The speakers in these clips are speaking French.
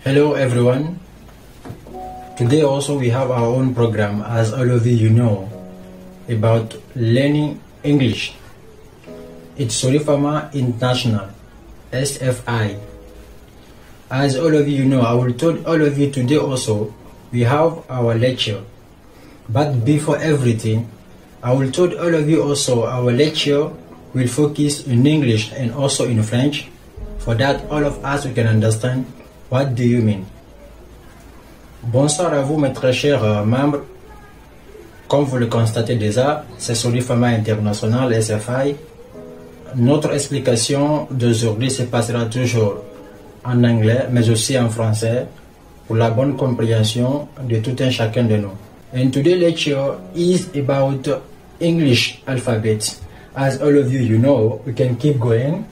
Hello everyone. Today also we have our own program, as all of you know, about learning English. It's Solifama International, SFI. As all of you know, I will tell all of you today also, we have our lecture. But before everything, I will tell all of you also, our lecture will focus in English and also in French. For that, all of us we can understand what do you mean. Bonsoir à vous mes très chers membres. Comme vous le constatez déjà, c'est Solifama International, SFI. Notre explication d'aujourd'hui se passera toujours en anglais, mais aussi en français, pour la bonne compréhension de tout un chacun de nous. And today's lecture is about English alphabet. As all of you know, we can keep going.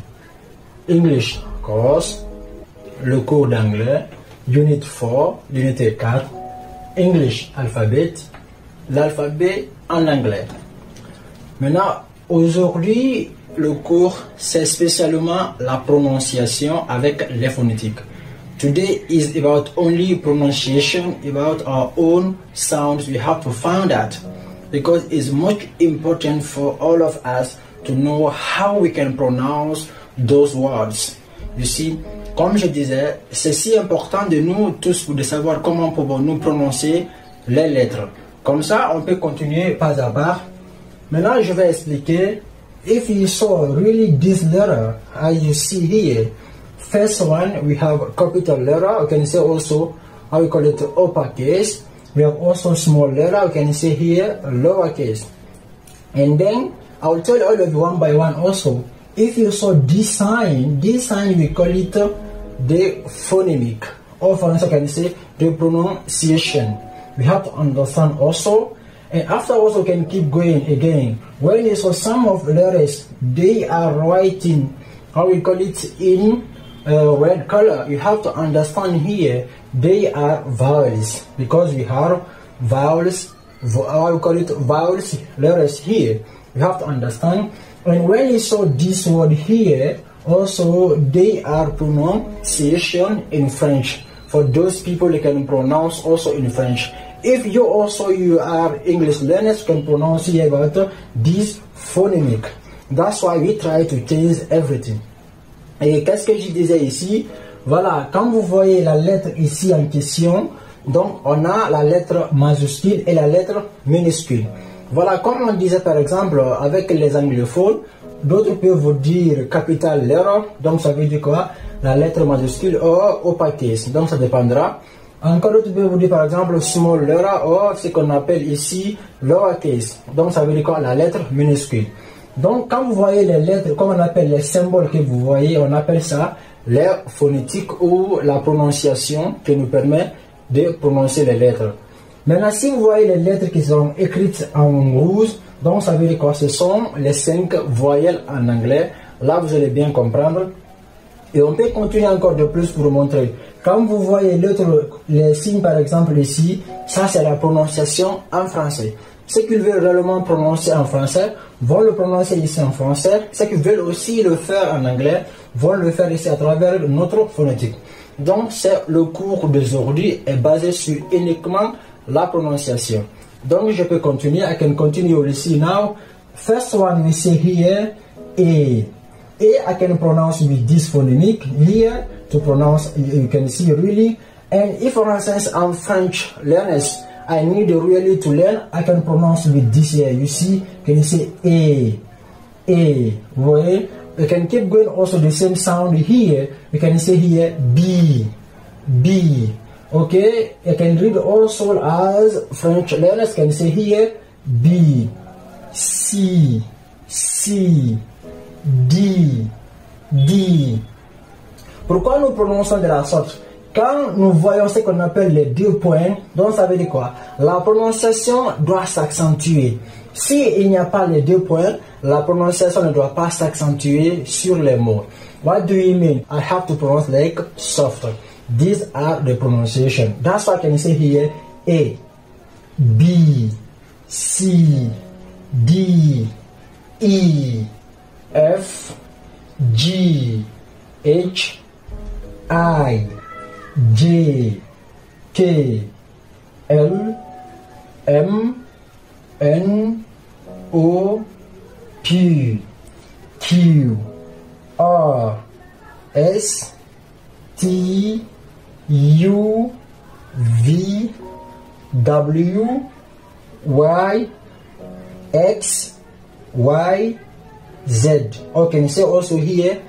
English course, le cours d'anglais, Unit 4, l'unité 4, English alphabet, l'alphabet en anglais. Maintenant, aujourd'hui, le cours, c'est spécialement la prononciation avec les phonétiques. Today is about only pronunciation, about our own sounds. We have to find that because it's much important for all of us to know how we can pronounce those words. You see, comme je disais, c'est si important de nous tous de savoir comment pouvons-nous prononcer les lettres. Comme ça, on peut continuer pas à pas. Maintenant, je vais expliquer. If you saw really this letter, as you see here, first one we have capital letter. We can say also how we call it uppercase. We have also small letter. We can say here lowercase. And then I will tell all of you one by one also. If you saw this sign we call it the phonemic, or for instance, I can say the pronunciation. We have to understand also, and after also can keep going again. When you saw some of the letters, they are writing, how we call it, in red color. You have to understand here, they are vowels, because we have vowels, how we call it, vowels letters here. You have to understand. And when you saw this word here, also they are pronunciation in French. For those people they can pronounce also in French. If you are English learners, you can pronounce here about this phonemic. That's why we try to change everything. Et qu'est-ce que je disais ici? Voilà, quand vous voyez la lettre ici en question, donc on a la lettre majuscule et la lettre minuscule. Voilà, comme on disait par exemple avec les anglophones, d'autres peuvent vous dire capital letter, donc ça veut dire quoi? La lettre majuscule ou uppercase, donc ça dépendra. Encore d'autres peuvent vous dire par exemple small letter ou ce qu'on appelle ici lowercase, donc ça veut dire quoi? La lettre minuscule. Donc quand vous voyez les lettres, comme on appelle les symboles que vous voyez, on appelle ça les phonétiques ou la prononciation qui nous permet de prononcer les lettres. Maintenant, si vous voyez les lettres qui sont écrites en rouge, donc ça veut dire quoi? Ce sont les 5 voyelles en anglais. Là, vous allez bien comprendre. Et on peut continuer encore de plus pour vous montrer. Quand vous voyez les signes, par exemple ici, ça c'est la prononciation en français. Ceux qui veulent réellement prononcer en français vont le prononcer ici en français. Ceux qui veulent aussi le faire en anglais vont le faire ici à travers notre phonétique. Donc, c'est le cours d'aujourd'hui est basé sur uniquement la prononciation. Donc je peux continuer. I can continue ici now. First one we see here A. I can pronounce with this phonemic here to pronounce. You can see really. And if for instance I'm French learners, I need really to learn. I can pronounce with this here. You see, can you say A? Right? We can keep going. Also the same sound here. We can say here B. Okay, I can read also as French learners can say here B, C, D. Pourquoi nous prononçons de la sorte? Quand nous voyons ce qu'on appelle les 2 points, donc ça veut dire quoi? La prononciation doit s'accentuer. Si il n'y a pas les 2 points, la prononciation ne doit pas s'accentuer sur les mots. What do you mean? I have to pronounce like soft. These are the pronunciation. That's why I can say here A, B, C, D, E, F, G, H, I, J, K, L, M, N, O, P, Q, R, S, T, U, V, W, Y, X, Y, Z. Okay, and say also here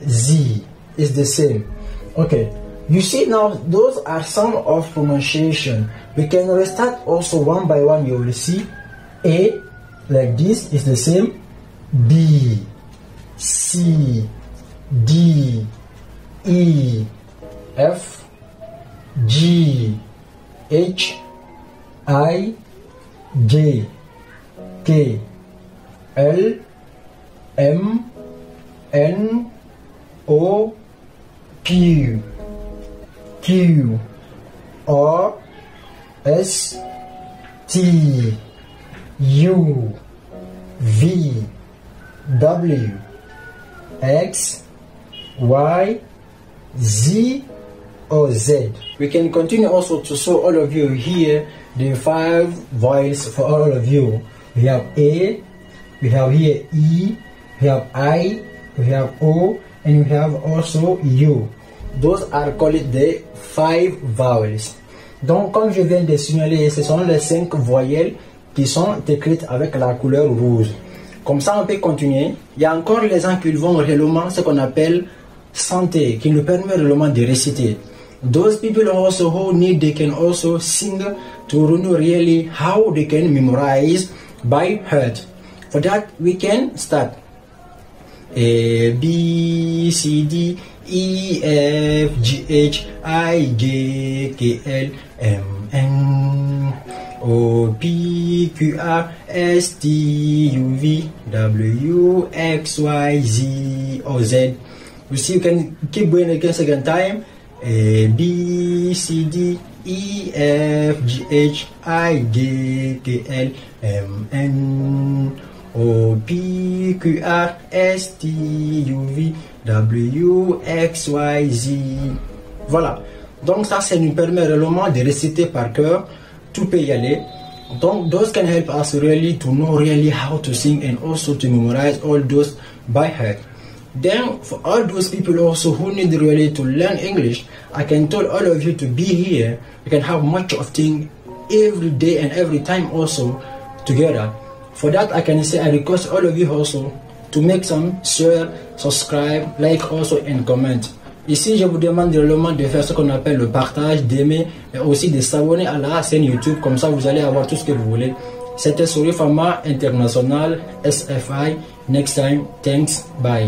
Z is the same. Okay, you see now those are some of pronunciation. We can restart also one by one. You will see A like this is the same. B, C, D, E, F, G, H, I, J, K, L, M, N, O, P, Q, R, S, T, U, V, W, X, Y, Z, or Z. We can continue also to show all of you here the 5 vowels for all of you. We have A, we have here E, we have I, we have O, and we have also U. Those are called the 5 vowels. Donc, comme je viens de signaler, ce sont les 5 voyelles qui sont écrites avec la couleur rouge. Comme ça, on peut continuer. Il y a encore les gens qui vont réellement ce qu'on appelle santé, qui nous permet réellement de réciter. Those people also who need, they can also sing to know really how they can memorize by heart. For that, we can start. A, B, C, D, E, F, G, H, I, J, K, L, M, N, O, P, Q, R, S, T, U, V, W, X, Y, Z, or Z. You see, you can keep going again second time. A, B, C, D, E, F, G, H, I, J, K, L, M, N, O, P, Q, R, S, T, U, V, W, X, Y, Z. Voilà. Donc ça nous permet réellement de réciter par cœur. Tout peut y aller. Donc those can help us really to know really how to sing and also to memorize all those by heart. Then for all those people also who need really to learn English, I can tell all of you to be here. You can have much of thing every day and every time also together. For that, I can say I request all of you also to make some share, subscribe, like also and comment. Ici, je vous demande réellement de faire ce qu'on appelle le partage, d'aimer et aussi de s'abonner à la chaîne YouTube. Comme ça, vous allez avoir tout ce que vous voulez. C'était Sorifama International SFI. Next time, thanks, bye.